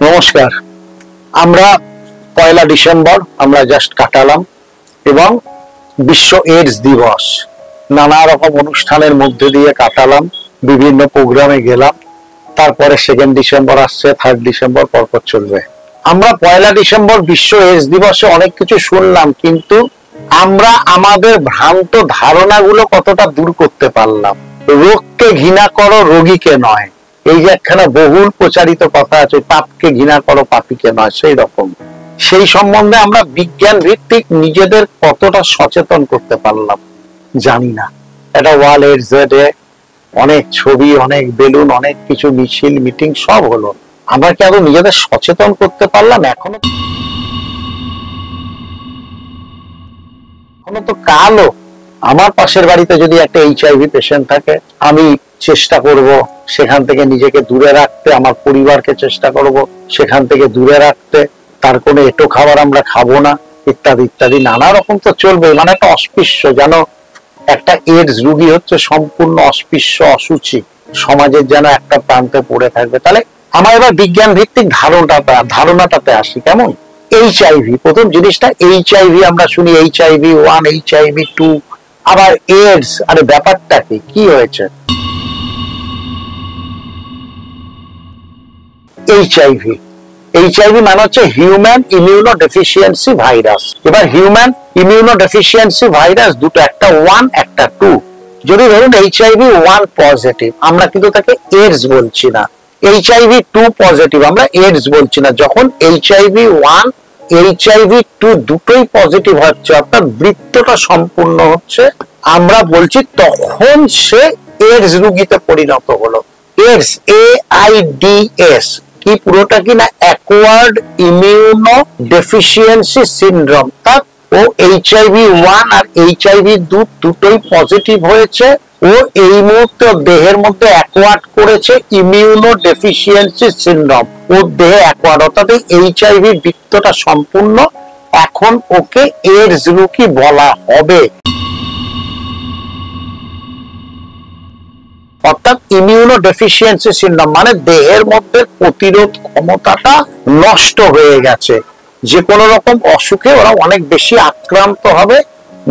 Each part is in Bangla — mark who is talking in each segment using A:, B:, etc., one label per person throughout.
A: নমস্কার। আমরা 1 ডিসেম্বর আমরা জাস্ট কাটালাম এবং বিশ্ব এইডস দিবস নানা রকম অনুষ্ঠানের মধ্যে দিয়ে কাটালাম, বিভিন্ন প্রোগ্রামে গেলাম। তারপরে 2 ডিসেম্বর আসছে, 3 ডিসেম্বর পরপর চলবে। আমরা 1 ডিসেম্বর বিশ্ব এইডস দিবসে অনেক কিছু শুনলাম, কিন্তু আমরা আমাদের ভ্রান্ত ধারণাগুলো কতটা দূর করতে পারলাম। রোগকে ঘৃণা করো, রোগীকে নয়, এই যে একখানা বহুল প্রচারিত কথা আছে, পাপকে ঘৃণা করো, পাপীকে নয়, সেই রকম। সেই সম্বন্ধে আমরা বিজ্ঞান ভিত্তিক নিজেদের কতটা সচেতন করতে পারলাম জানি না। এটা ওয়ার্ল্ড এইডস ডে, অনেক ছবি, অনেক বেলুন, অনেক কিছু মিছিল, মিটিং সব হলো। আমরা কি আদৌ নিজেদের সচেতন করতে পারলাম? এখনো তো কালো। আমার পাশের বাড়িতে যদি একটা HIV পেশেন্ট থাকে, আমি চেষ্টা করব সেখান থেকে নিজেকে দূরে রাখতে, আমার পরিবারকে চেষ্টা করব সেখান থেকে দূরে রাখতে। তার কোনো এঁটো খাবার আমরা খাবো না, ইত্যাদি ইত্যাদি নানা রকম তো চলবে। মানে একটা অস্পৃশ্য, যেন একটা এইডস রোগী হচ্ছে সম্পূর্ণ অস্পৃশ্য, অসুচি, সমাজের যেন একটা প্রান্তে পড়ে থাকবে। তাহলে আমার এবার বিজ্ঞান ভিত্তিক ধারণাটাতে আসি। কেমন? HIV, প্রথম জিনিসটা HIV। আমরা শুনি HIV-1, HIV-2, আবার এইডস। আরে ব্যাপারটা কি হয়েছে? HIV মানে হচ্ছে হিউম্যান ইমিউনো ডেফিসিয়েন্সি ভাইরাস। এবার হিউম্যান ইমিউনো ডেফিসিয়েন্সি ভাইরাস দুটো, একটা 1 একটা 2। যদি ধরুন HIV-1 পজিটিভ, আমরা কিন্তু তাকে এইডস বলছি না। HIV-2 পজিটিভ, আমরা এইডস বলছি না। যখন HIV-1 HIV-2 দুটোই পজিটিভ হচ্ছে, অর্থাৎ বৃত্তটা সম্পূর্ণ হচ্ছে, আমরা বলছি তখন সে এইডস রোগীতে পরিণত হলো। এইডস, AIDS, কি পুরোটা কি না অ্যাকোয়ার্ড ইমিউনো ডেফিসিয়েন্সি সিনড্রোম। তার ও HIV-1 আর HIV-2 দুটোই পজিটিভ হয়েছে। ও এই মুহূর্তে দেহের মধ্যে অ্যাকোয়ার্ড করেছে ইমিউনো ডেফিসিয়েন্সি সিনড্রোম। ওর দেহে অ্যাকোয়ার্ড, অর্থাৎ HIV বৃত্তটা সম্পূর্ণ। এখন ওকে এইডস রোগী বলা হবে। অর্থাৎ ইমিউনো ডেফিসিয়েন্সি সিনড্রোম মানে দেহের মধ্যে প্রতিরোধ ক্ষমতাটা নষ্ট হয়ে গেছে। যে কোনো রকম অসুখে ওরা অনেক বেশি আক্রান্ত হবে,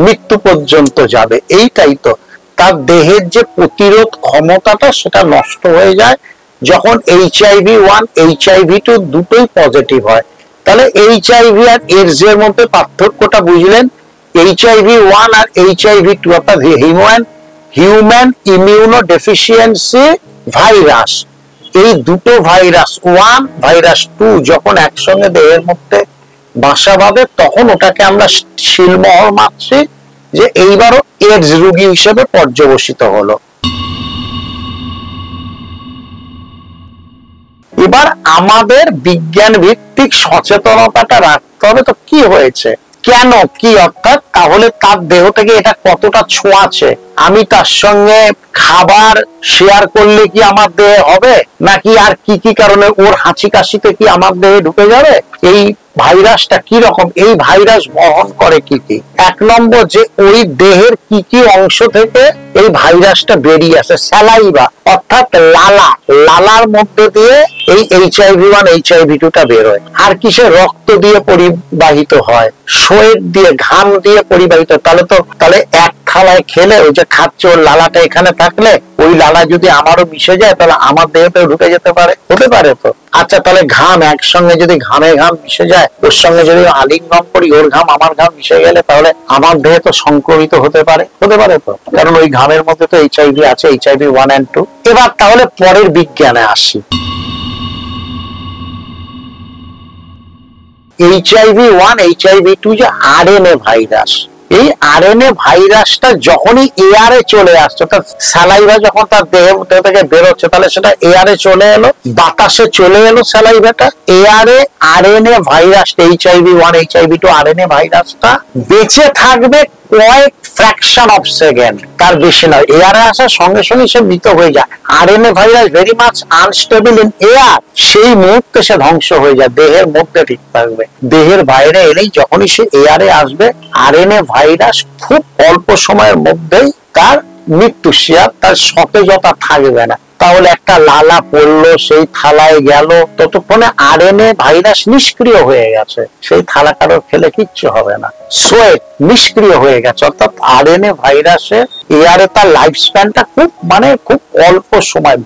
A: মৃত্যু পর্যন্ত যাবে। এইটাই তো, তার দেহের যে প্রতিরোধ ক্ষমতাটা সেটা নষ্ট হয়ে যায় যখন HIV-1 HIV-2 দুটোই পজিটিভ হয়। তাহলে HIV আর এইডস এর মধ্যে পার্থক্যটা বুঝলেন? HIV-1 আর HIV-2 অর্থাৎ হিউম্যান ইমিউনো ডেফিসিয়েন্সি ভাইরাস, এই দুটো ভাইরাস 1 ভাইরাস 2 যখন একসঙ্গে দেহের মধ্যে বাসা বাঁধে, তখন ওটাকে আমরা শিলমোহর মারছি যে এইবারও এইডস রোগী হিসেবে পর্যবসিত হলো। এবার আমাদের বিজ্ঞান ভিত্তিক সচেতনতাটা রাখতে হবে। তো কি হয়েছে, কেন, কি, অর্থাৎ তাহলে তার দেহ থেকে এটা কতটা ছোঁয়াছে, আমি তার সঙ্গে খাবার শেয়ার করলে কি আমার দেহে হবে, নাকি আর কি কি কারণে ওর হাঁচি কাশিতে কি আমার দেহে ঢুকে যাবে? এই ভাইরাসটা কি রকম, এই ভাইরাস বহন করে কি কি? 1 নম্বর, যে ওই দেহের কি কি অংশ থেকে এই ভাইরাসটা বেরিয়ে আসে। স্যালাইভা অর্থাৎ লালার মধ্যে দিয়ে এই HIV-1 HIV-2 টা বেরোয়। আর কিসে? রক্ত দিয়ে পরিবাহিত হয়, সোয়েট দিয়ে, ঘাম দিয়ে পরিবাহিত। তাহলে এক থালায় খেলে ওই যে খাচ্ছে, ওর লালাটা এখানে থাকলে ওই লালা যদি আমারও মিশে যায়, তাহলে আমার দেহতেও ঢুকে যেতে পারে, হতে পারে তো। আচ্ছা, তাহলে ঘাম একসঙ্গে যদি ঘামে ঘাম মিশে যায়, ওর সঙ্গে যদি আলিঙ্গন করি, ওর ঘাম আমার ঘাম মিশে গেলে তাহলে আমার দেহে তো সংক্রমিত হতে পারে তো, কারণ ওই ঘামের মধ্যে তো HIV আছে, HIV-1 and 2। এবার তাহলে পরের বিজ্ঞানে আসি। HIV-1 HIV-2 যে RNA ভাইরাস, এই RNA ভাইরাসটা যখনই এয়ারে চলে আসছে, অর্থাৎ স্যালাইভা যখন তার দেহের মধ্যে থেকে বেরোচ্ছে, তাহলে সেটা এয়ারে চলে এলো, বাতাসে চলে এলো স্যালাইভাটা। এয়ারে RNA virus HIV-1 HIV-2 RNA ভাইরাসটা বেঁচে থাকবে কয়েক ফ্র্যাকশন অফ সেকেন্ড, তার বেশি নয়। এয়ারে আসার সঙ্গে সঙ্গে সে মৃত হয়ে যায়। RNA virus very much unstable in air, সেই মুহূর্তে সে ধ্বংস হয়ে যায়, দেহের মধ্যে ঠিক থাকবে। দেহের বাইরে এলেই যখনই সে এয়ারে আসবে, RNA ভাইরাস খুব অল্প সময়ের মধ্যেই তার মৃত্যু, সে আর তার সতেজতা থাকবে না। তাহলে একটা লালা পড়লো, সেই থালায় গেল, ততক্ষণে আরএনএ ভাইরাস নিষ্ক্রিয় হয়ে গেছে, সেই থালা কারোর খেলে কিচ্ছু হবে না, সোয়েট নিষ্ক্রিয় হয়ে গেছে। অর্থাৎ আরএনএ ভাইরাসের এয়ারে তার লাইফ স্প্যানটা খুব অল্প সময়,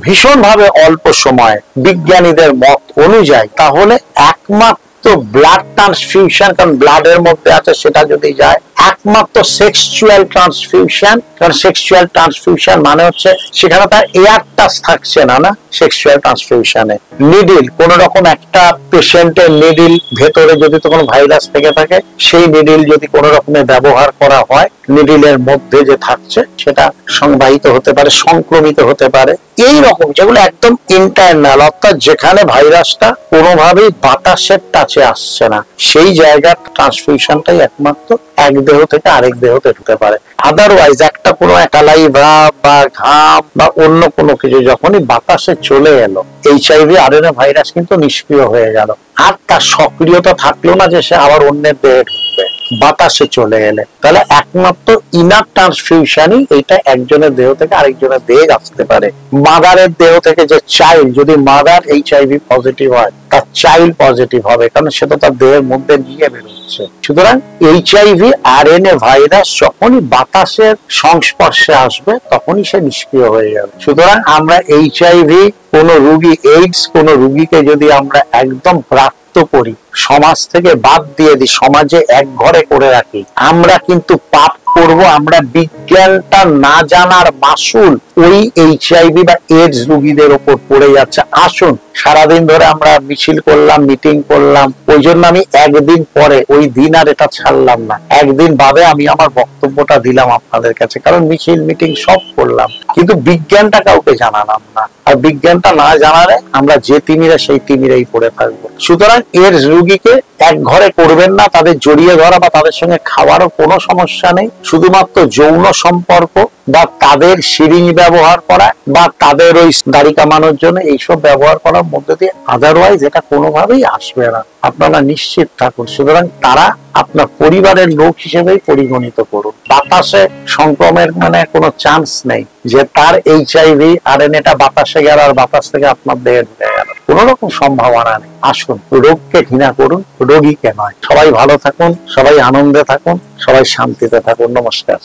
A: ভীষণ ভাবে অল্প সময় বিজ্ঞানীদের মত অনুযায়ী। তাহলে একমাত্র ব্লাড ট্রান্সফিউশন, কারণ ব্লাডের মধ্যে আছে, সেটা যদি যায়, একমাত্র সেক্সুয়াল ট্রান্সফিউশন, কারণ সেক্সুয়াল ট্রান্সফিউশন মানে হচ্ছে সেখানে তার এয়ার টাচ থাকছে না সেক্সুয়াল ট্রান্সফিউশনে নিডিল, কোন রকম একটা পেশেন্টের নিডিল ভেতরে যদি তো কোনো ভাইরাস থেকে থাকে, সেই নিডিল যদি কোনো রকমের ব্যবহার করা হয়, নিডিলের মধ্যে যে থাকছে সেটা সংবাহিত হতে পারে, সংক্রমিত হতে পারে। এই রকম যেগুলো একদম ইন্টারনাল, অর্থাৎ যেখানে ভাইরাসটা কোনোভাবেই বাতাসের টাচে আসছে না, সেই জায়গার ট্রান্সফিউশনটাই একমাত্র এক দেহ থেকে আরেক দেহতে ঢুকতে পারে। আদারওয়াইজ একটা কোনো একালাই ভাব বা ঘাম বা অন্য কোনো কিছু যখনই বাতাসে চলে এলো, এইচআইভি আরএনএ ভাইরাস কিন্তু নিষ্ক্রিয় হয়ে গেল, আর তার সক্রিয়তা থাকলো না যে সে আবার অন্যের দেহে ঢুকবে বাতাসে চলে এলে। তাহলে একমাত্র ইনার ট্রান্সফিউশনই এটা একজনের দেহ থেকে আরেকজনের দেহে আসতে পারে। মাদারের দেহ থেকে যে চাইল্ড, যদি মাদার এইচআইভি পজিটিভ হয়, তার চাইল্ড পজিটিভ হবে, কারণ সে তো তার দেহের মধ্যে নিয়ে বেরোচ্ছে। সুতরাং এইচআইভি আরএনএ ভাইরাস যখনই বাতাসের সংস্পর্শে আসবে তখনই সে নিষ্ক্রিয় হয়ে যাবে। সুতরাং আমরা এইচআইভি কোন রোগী, এইডস কোন রোগীকে যদি আমরা একদম প্রাপ্ত করি, সমাজ থেকে বাদ দিয়ে দিই, সমাজে এক ঘরে করে রাখি, আমরা কিন্তু পাপ করব। আমরা বিজ্ঞানটা না জানার মাসুল ওই এইচআইভি বা এইডস রোগীদের উপর পড়ে যাচ্ছে। আসুন, সারাদিন ধরে আমরা মিছিল করলাম, মিটিং করলাম, ওই জন্য আমি একদিন পরে, ওই দিন আর এটা ছাড়লাম না, একদিন বাদে আমি আমার বক্তব্যটা দিলাম আপনাদের কাছে, কারণ মিছিল মিটিং সব করলাম, কিন্তু বিজ্ঞানটা কাউকে জানালাম না। আর বিজ্ঞানটা না জানালে আমরা যে তিমিরে সেই তিমিরেই পড়ে থাকবো। সুতরাং এইডস রোগীকে এক ঘরে করবেন না, তাদের জড়িয়ে ধরা বা তাদের সঙ্গে খাওয়ারও কোনো সমস্যা নেই, শুধুমাত্র যৌন সম্পর্ক বা তাদের সিরিঞ্জ ব্যবহার করা বা তাদের ওই দাড়ি কামানোর জন্য এইসব ব্যবহার করার মধ্যে দিয়ে, আদারওয়াইজ এটা কোনোভাবেই আসবে না, আপনারা নিশ্চিত থাকুন। সুতরাং তারা আপনার পরিবারের লোক হিসেবেই পরিগণিত করুন। বাতাসে সংক্রমণের মানে কোনো চান্স নেই যে তার এইচআইভি আরএনএটা বাতাসে গেল আর বাতাস থেকে আপনার দেহে ঢুকে গেল, কোন রকম সম্ভাবনা নেই। আসুন, রোগকে ঘৃণা করুন, রোগীকে নয়। সবাই ভালো থাকুন, সবাই আনন্দে থাকুন, সবাই শান্তিতে থাকুন। নমস্কার।